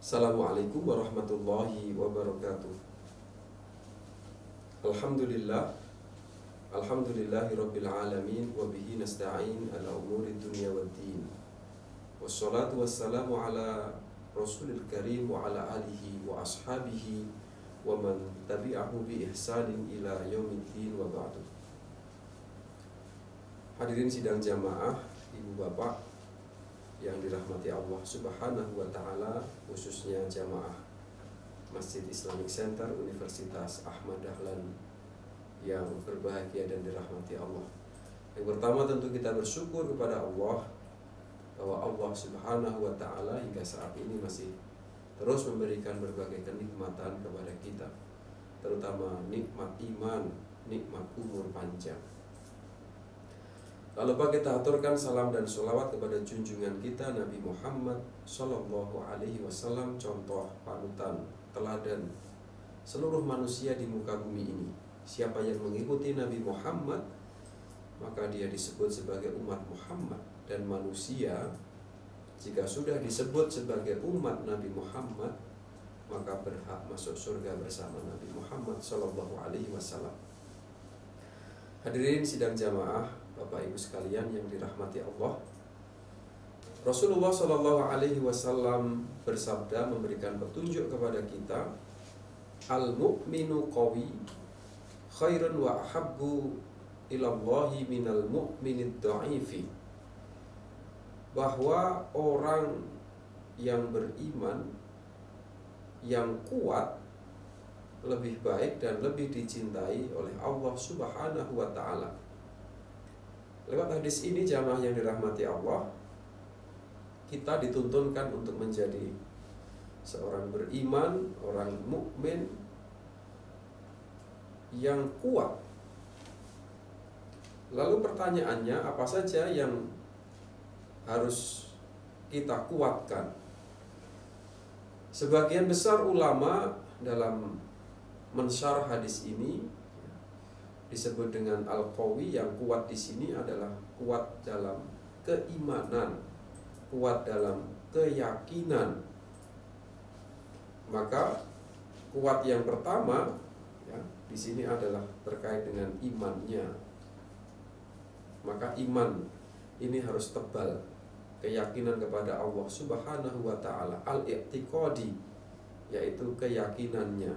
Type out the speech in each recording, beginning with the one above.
Assalamualaikum warahmatullahi wabarakatuh. Alhamdulillah, alhamdulillahirabbil alamin, wa bihi nasta'in ala umuri dunya waddin. Wassalatu wassalamu ala Rasulil Karim wa ala alihi wa ashabihi wa man tabi'ahu bi ihsanin ila yaumiddin wa ba'du. Hadirin sidang jamaah, ibu bapak yang dirahmati Allah Subhanahu wa taala, khususnya jamaah Masjid Islamic Center Universitas Ahmad Dahlan yang berbahagia dan dirahmati Allah. Yang pertama tentu kita bersyukur kepada Allah bahwa Allah Subhanahu wa taala hingga saat ini masih terus memberikan berbagai kenikmatan kepada kita, terutama nikmat iman, nikmat umur panjang. Lalu kita aturkan salam dan sholawat kepada junjungan kita Nabi Muhammad Sallallahu Alaihi Wasallam, contoh panutan teladan seluruh manusia di muka bumi ini. Siapa yang mengikuti Nabi Muhammad, maka dia disebut sebagai umat Muhammad. Dan manusia jika sudah disebut sebagai umat Nabi Muhammad, maka berhak masuk surga bersama Nabi Muhammad Sallallahu Alaihi Wasallam. Hadirin sidang jamaah, Bapak Ibu sekalian yang dirahmati Allah, Rasulullah Sallallahu Alaihi Wasallam bersabda, memberikan petunjuk kepada kita, al-mu'minu qawi khairun wa ahabbu ilallahi minal mu'minid dha'ifi. Bahwa orang yang beriman, yang kuat, lebih baik dan lebih dicintai oleh Allah Subhanahu wa ta'ala. Lewat hadis ini jamaah yang dirahmati Allah, kita dituntunkan untuk menjadi seorang beriman, orang mukmin yang kuat. Lalu pertanyaannya, apa saja yang harus kita kuatkan? Sebagian besar ulama dalam mensyarah hadis ini disebut dengan al-qawi. Yang kuat di sini adalah kuat dalam keimanan, kuat dalam keyakinan. Maka kuat yang pertama ya, di sini adalah terkait dengan imannya. Maka iman ini harus tebal, keyakinan kepada Allah Subhanahu wa ta'ala, al-i'tiqadi, yaitu keyakinannya.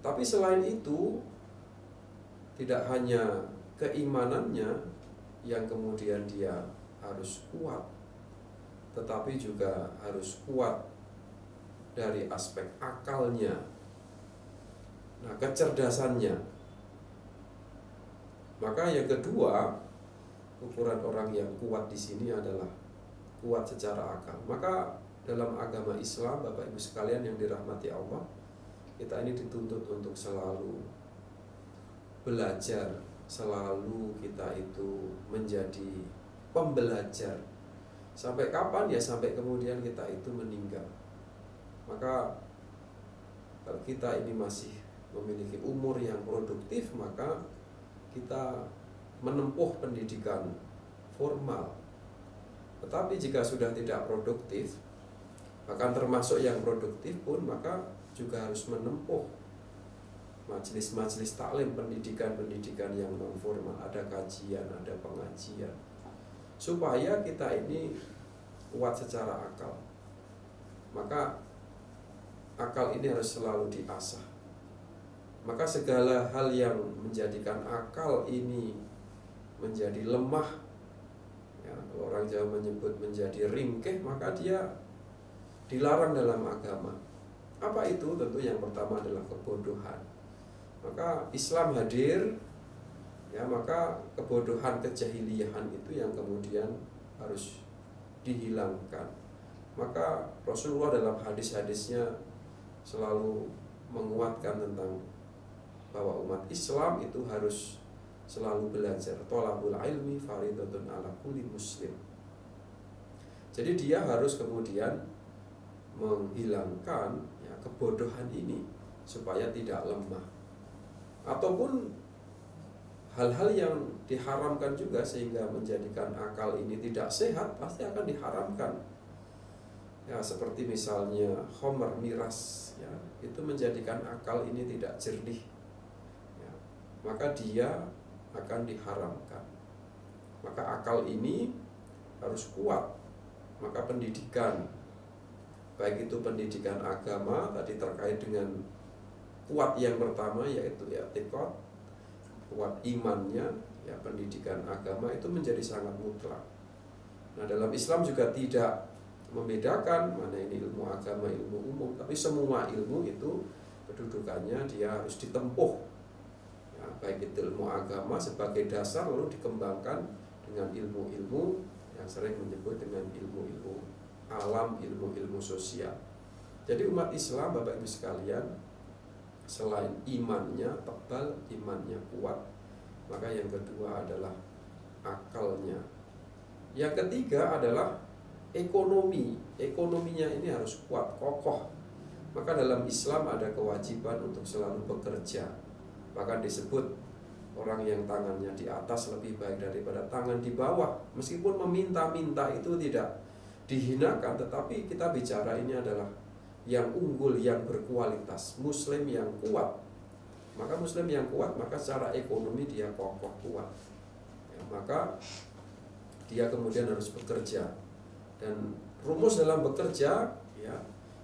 Tapi selain itu, tidak hanya keimanannya yang kemudian dia harus kuat, tetapi juga harus kuat dari aspek akalnya, nah, kecerdasannya. Maka yang kedua, ukuran orang yang kuat di sini adalah kuat secara akal. Maka dalam agama Islam, Bapak Ibu sekalian yang dirahmati Allah, kita ini dituntut untuk selalu belajar, selalu kita itu menjadi pembelajar. Sampai kapan? Ya sampai kemudian kita itu meninggal. Maka kalau kita ini masih memiliki umur yang produktif, maka kita menempuh pendidikan formal. Tetapi jika sudah tidak produktif, bahkan termasuk yang produktif pun, maka juga harus menempuh majelis-majelis taklim, pendidikan-pendidikan yang non formal, ada kajian, ada pengajian, supaya kita ini kuat secara akal. Maka akal ini harus selalu diasah. Maka segala hal yang menjadikan akal ini menjadi lemah, ya, orang Jawa menyebut menjadi ringkih, maka dia dilarang dalam agama. Apa itu? Tentu yang pertama adalah kebodohan. Maka Islam hadir, ya, maka kebodohan, kejahiliahan itu yang kemudian harus dihilangkan. Maka Rasulullah dalam hadis-hadisnya selalu menguatkan tentang bahwa umat Islam itu harus selalu belajar. Thalabul ilmi fardhatun ala kulli muslim. Jadi dia harus kemudian menghilangkan ya, kebodohan ini supaya tidak lemah. Ataupun hal-hal yang diharamkan juga sehingga menjadikan akal ini tidak sehat, pasti akan diharamkan. Ya, seperti misalnya khomer, miras, ya, itu menjadikan akal ini tidak jernih, ya, maka dia akan diharamkan. Maka akal ini harus kuat. Maka pendidikan, baik itu pendidikan agama tadi terkait dengan kuat yang pertama yaitu i'tiqad, kuat imannya, ya, pendidikan agama itu menjadi sangat mutlak. Nah, dalam Islam juga tidak membedakan mana ini ilmu agama, ilmu umum, tapi semua ilmu itu kedudukannya dia harus ditempuh, ya, baik itu ilmu agama sebagai dasar lalu dikembangkan dengan ilmu-ilmu yang sering menyebut dengan ilmu-ilmu alam, ilmu-ilmu sosial. Jadi umat Islam, Bapak Ibu sekalian, selain imannya tebal, imannya kuat, maka yang kedua adalah akalnya. Yang ketiga adalah ekonominya ini harus kuat, kokoh. Maka dalam Islam ada kewajiban untuk selalu bekerja. Bahkan disebut orang yang tangannya di atas lebih baik daripada tangan di bawah. Meskipun meminta-minta itu tidak dihinakan, tetapi kita bicara ini adalah yang unggul, yang berkualitas, muslim yang kuat. Maka muslim yang kuat, maka secara ekonomi dia kokoh, kuat, ya, maka dia kemudian harus bekerja. Dan rumus dalam bekerja, ya,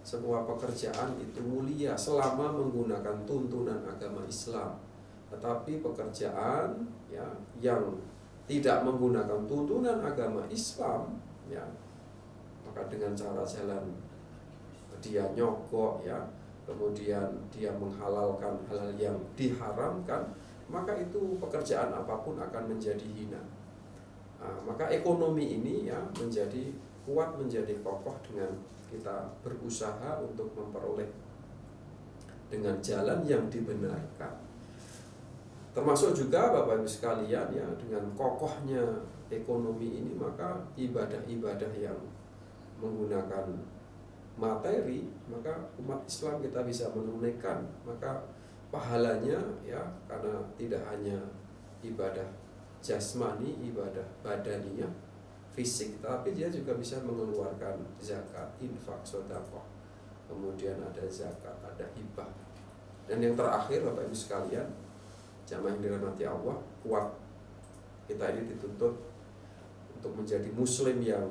sebuah pekerjaan itu mulia selama menggunakan tuntunan agama Islam. Tetapi pekerjaan, ya, yang tidak menggunakan tuntunan agama Islam, ya, maka dengan cara jalan dia nyogok, ya, kemudian dia menghalalkan hal-hal yang diharamkan, maka itu pekerjaan apapun akan menjadi hina. Nah, maka ekonomi ini, ya, menjadi kuat, menjadi kokoh dengan kita berusaha untuk memperoleh dengan jalan yang dibenarkan. Termasuk juga Bapak Ibu sekalian, ya, dengan kokohnya ekonomi ini, maka ibadah-ibadah yang menggunakan materi, maka umat Islam kita bisa menunaikan, maka pahalanya, ya, karena tidak hanya ibadah jasmani, ibadah badaniyah, fisik, tapi dia juga bisa mengeluarkan zakat, infak, sedekah, kemudian ada zakat, ada hibah. Dan yang terakhir Bapak Ibu sekalian, jamaah yang dirahmati Allah, kuat. Kita ini dituntut untuk menjadi muslim yang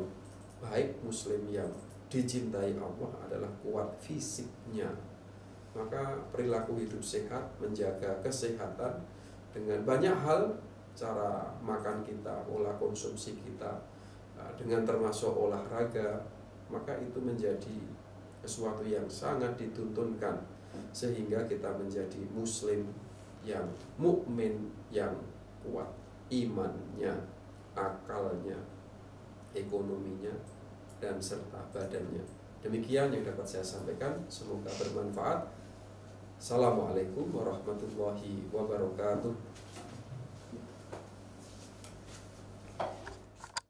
baik, muslim yang dicintai Allah adalah kuat fisiknya. Maka perilaku hidup sehat, menjaga kesehatan dengan banyak hal, cara makan kita, pola konsumsi kita, dengan termasuk olahraga, maka itu menjadi sesuatu yang sangat dituntunkan sehingga kita menjadi muslim yang mukmin yang kuat, imannya, akalnya, ekonominya, dan serta badannya. Demikian yang dapat saya sampaikan, semoga bermanfaat. Assalamualaikum warahmatullahi wabarakatuh.